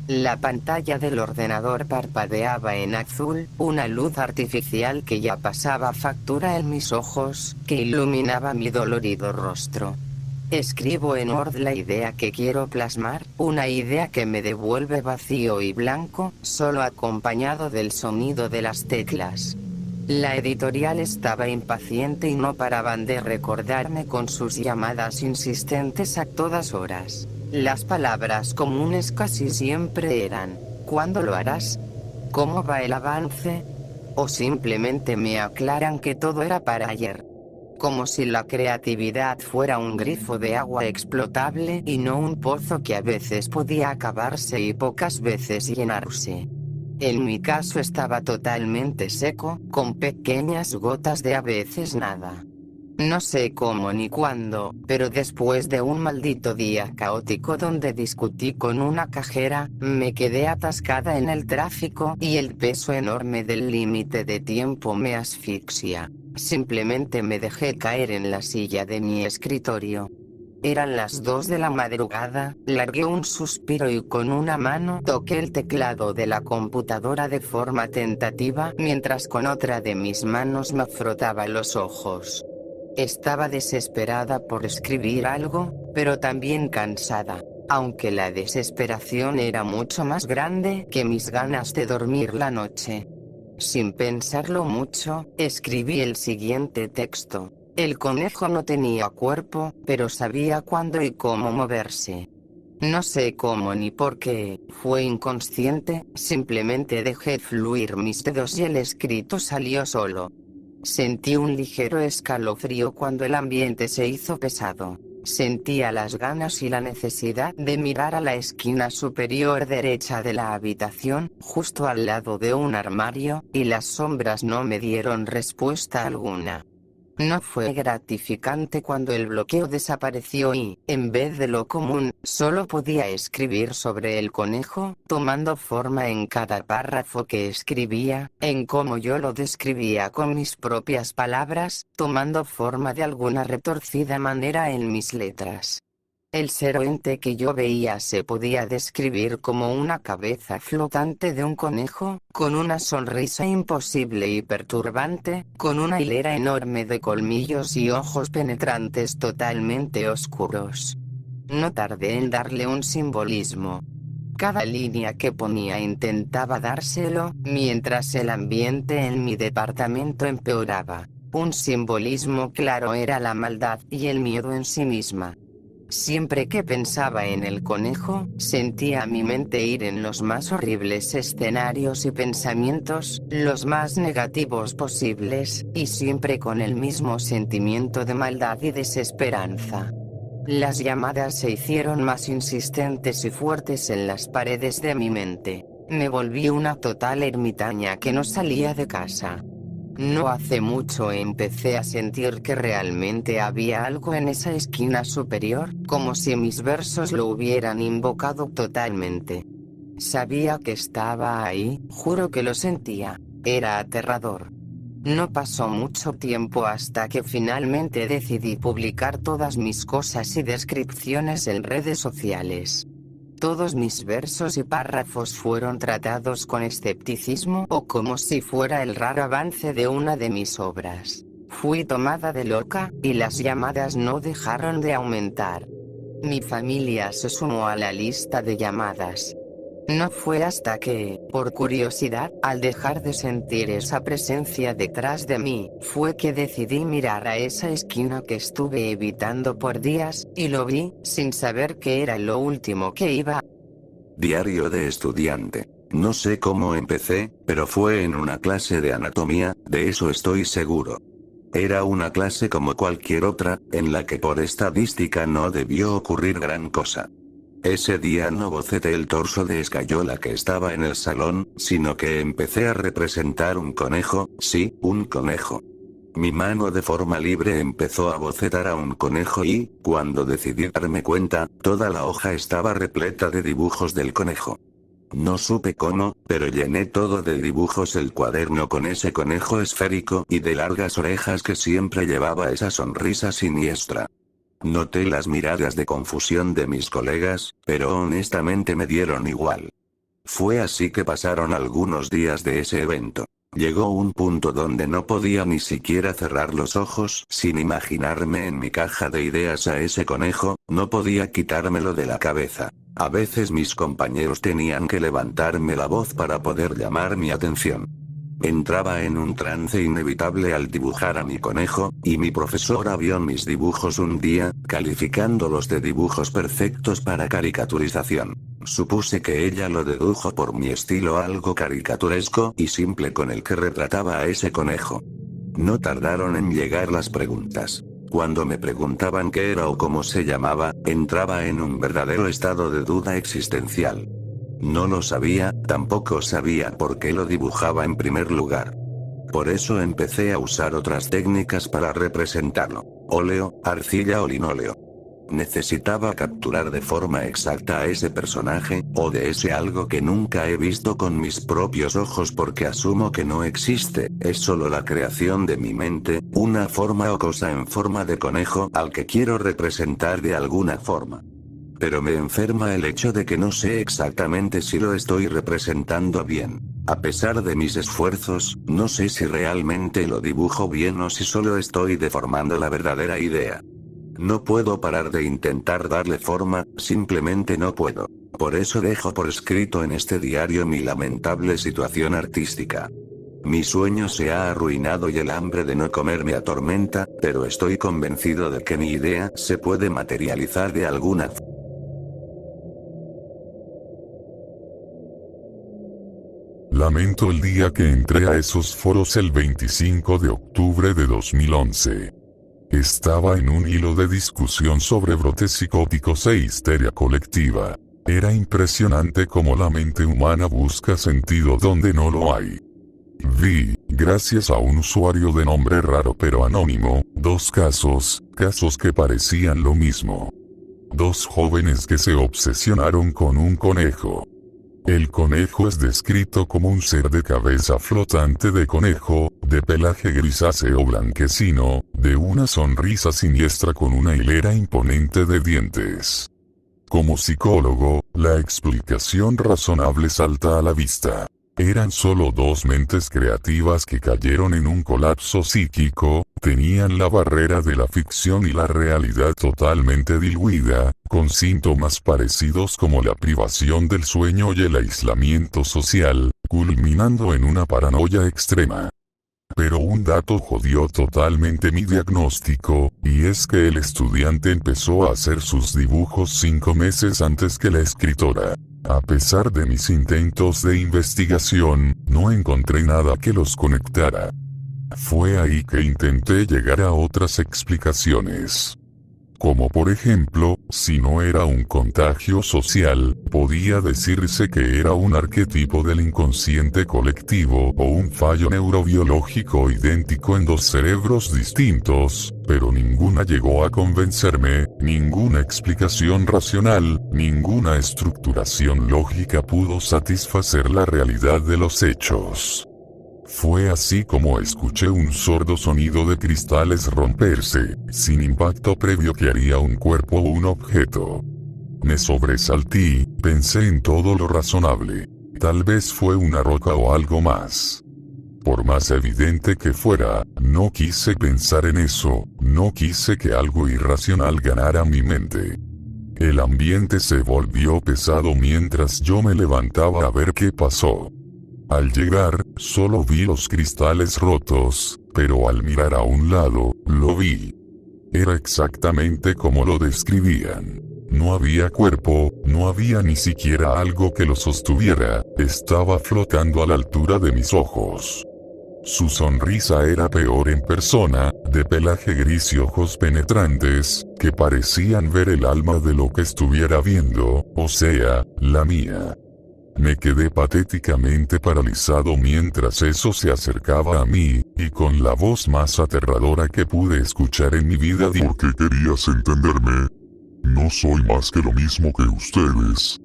La pantalla del ordenador parpadeaba en azul, una luz artificial que ya pasaba factura en mis ojos, que iluminaba mi dolorido rostro. Escribo en Word la idea que quiero plasmar, una idea que me devuelve vacío y blanco, solo acompañado del sonido de las teclas. La editorial estaba impaciente y no paraban de recordarme con sus llamadas insistentes a todas horas. Las palabras comunes casi siempre eran: ¿cuándo lo harás? ¿Cómo va el avance? O simplemente me aclaran que todo era para ayer. Como si la creatividad fuera un grifo de agua explotable y no un pozo que a veces podía acabarse y pocas veces llenarse. En mi caso estaba totalmente seco, con pequeñas gotas de a veces nada. No sé cómo ni cuándo, pero después de un maldito día caótico donde discutí con una cajera, me quedé atascada en el tráfico y el peso enorme del límite de tiempo me asfixia. Simplemente me dejé caer en la silla de mi escritorio. Eran las 2 de la madrugada, largué un suspiro y con una mano toqué el teclado de la computadora de forma tentativa mientras con otra de mis manos me frotaba los ojos. Estaba desesperada por escribir algo, pero también cansada, aunque la desesperación era mucho más grande que mis ganas de dormir la noche. Sin pensarlo mucho, escribí el siguiente texto. El conejo no tenía cuerpo, pero sabía cuándo y cómo moverse. No sé cómo ni por qué, fue inconsciente, simplemente dejé fluir mis dedos y el escrito salió solo. Sentí un ligero escalofrío cuando el ambiente se hizo pesado. Sentía las ganas y la necesidad de mirar a la esquina superior derecha de la habitación, justo al lado de un armario, y las sombras no me dieron respuesta alguna. No fue gratificante cuando el bloqueo desapareció y, en vez de lo común, solo podía escribir sobre el conejo, tomando forma en cada párrafo que escribía, en cómo yo lo describía con mis propias palabras, tomando forma de alguna retorcida manera en mis letras. El ser o ente que yo veía se podía describir como una cabeza flotante de un conejo, con una sonrisa imposible y perturbante, con una hilera enorme de colmillos y ojos penetrantes totalmente oscuros. No tardé en darle un simbolismo. Cada línea que ponía intentaba dárselo, mientras el ambiente en mi departamento empeoraba. Un simbolismo claro era la maldad y el miedo en sí misma. Siempre que pensaba en el conejo, sentía mi mente ir en los más horribles escenarios y pensamientos, los más negativos posibles, y siempre con el mismo sentimiento de maldad y desesperanza. Las llamadas se hicieron más insistentes y fuertes en las paredes de mi mente. Me volví una total ermitaña que no salía de casa. No hace mucho empecé a sentir que realmente había algo en esa esquina superior, como si mis versos lo hubieran invocado totalmente. Sabía que estaba ahí, juro que lo sentía. Era aterrador. No pasó mucho tiempo hasta que finalmente decidí publicar todas mis cosas y descripciones en redes sociales. Todos mis versos y párrafos fueron tratados con escepticismo o como si fuera el raro avance de una de mis obras. Fui tomada de loca, y las llamadas no dejaron de aumentar. Mi familia se sumó a la lista de llamadas. No fue hasta que, por curiosidad, al dejar de sentir esa presencia detrás de mí, fue que decidí mirar a esa esquina que estuve evitando por días, y lo vi, sin saber que era lo último que iba. Diario de estudiante. No sé cómo empecé, pero fue en una clase de anatomía, de eso estoy seguro. Era una clase como cualquier otra, en la que por estadística no debió ocurrir gran cosa. Ese día no boceté el torso de escayola que estaba en el salón, sino que empecé a representar un conejo, sí, un conejo. Mi mano de forma libre empezó a bocetar a un conejo y, cuando decidí darme cuenta, toda la hoja estaba repleta de dibujos del conejo. No supe cómo, pero llené todo de dibujos el cuaderno con ese conejo esférico y de largas orejas que siempre llevaba esa sonrisa siniestra. Noté las miradas de confusión de mis colegas, pero honestamente me dieron igual. Fue así que pasaron algunos días de ese evento. Llegó un punto donde no podía ni siquiera cerrar los ojos sin imaginarme en mi caja de ideas a ese conejo, no podía quitármelo de la cabeza. A veces mis compañeros tenían que levantarme la voz para poder llamar mi atención. Entraba en un trance inevitable al dibujar a mi conejo, y mi profesora vio mis dibujos un día, calificándolos de dibujos perfectos para caricaturización. Supuse que ella lo dedujo por mi estilo algo caricaturesco y simple con el que retrataba a ese conejo. No tardaron en llegar las preguntas. Cuando me preguntaban qué era o cómo se llamaba, entraba en un verdadero estado de duda existencial. No lo sabía, tampoco sabía por qué lo dibujaba en primer lugar. Por eso empecé a usar otras técnicas para representarlo. Óleo, arcilla o linóleo. Necesitaba capturar de forma exacta a ese personaje, o de ese algo que nunca he visto con mis propios ojos porque asumo que no existe, es solo la creación de mi mente, una forma o cosa en forma de conejo al que quiero representar de alguna forma. Pero me enferma el hecho de que no sé exactamente si lo estoy representando bien. A pesar de mis esfuerzos, no sé si realmente lo dibujo bien o si solo estoy deformando la verdadera idea. No puedo parar de intentar darle forma, simplemente no puedo. Por eso dejo por escrito en este diario mi lamentable situación artística. Mi sueño se ha arruinado y el hambre de no comer me atormenta, pero estoy convencido de que mi idea se puede materializar de alguna forma. Lamento el día que entré a esos foros el 25 de octubre de 2011. Estaba en un hilo de discusión sobre brotes psicóticos e histeria colectiva. Era impresionante cómo la mente humana busca sentido donde no lo hay. Vi, gracias a un usuario de nombre raro pero anónimo, dos casos que parecían lo mismo. Dos jóvenes que se obsesionaron con un conejo. El conejo es descrito como un ser de cabeza flotante de conejo, de pelaje grisáceo blanquecino, de una sonrisa siniestra con una hilera imponente de dientes. Como psicólogo, la explicación razonable salta a la vista. Eran solo dos mentes creativas que cayeron en un colapso psíquico, tenían la barrera de la ficción y la realidad totalmente diluida, con síntomas parecidos como la privación del sueño y el aislamiento social, culminando en una paranoia extrema. Pero un dato jodió totalmente mi diagnóstico, y es que el estudiante empezó a hacer sus dibujos 5 meses antes que la escritora. A pesar de mis intentos de investigación, no encontré nada que los conectara. Fue ahí que intenté llegar a otras explicaciones. Como por ejemplo, si no era un contagio social, podía decirse que era un arquetipo del inconsciente colectivo o un fallo neurobiológico idéntico en dos cerebros distintos, pero ninguna llegó a convencerme, ninguna explicación racional, ninguna estructuración lógica pudo satisfacer la realidad de los hechos. Fue así como escuché un sordo sonido de cristales romperse, sin impacto previo que haría un cuerpo o un objeto. Me sobresalté, pensé en todo lo razonable. Tal vez fue una roca o algo más. Por más evidente que fuera, no quise pensar en eso, no quise que algo irracional ganara mi mente. El ambiente se volvió pesado mientras yo me levantaba a ver qué pasó. Al llegar, solo vi los cristales rotos, pero al mirar a un lado, lo vi. Era exactamente como lo describían. No había cuerpo, no había ni siquiera algo que lo sostuviera, estaba flotando a la altura de mis ojos. Su sonrisa era peor en persona, de pelaje gris y ojos penetrantes, que parecían ver el alma de lo que estuviera viendo, o sea, la mía. Me quedé patéticamente paralizado mientras eso se acercaba a mí, y con la voz más aterradora que pude escuchar en mi vida dijo: ¿Por qué querías entenderme? No soy más que lo mismo que ustedes.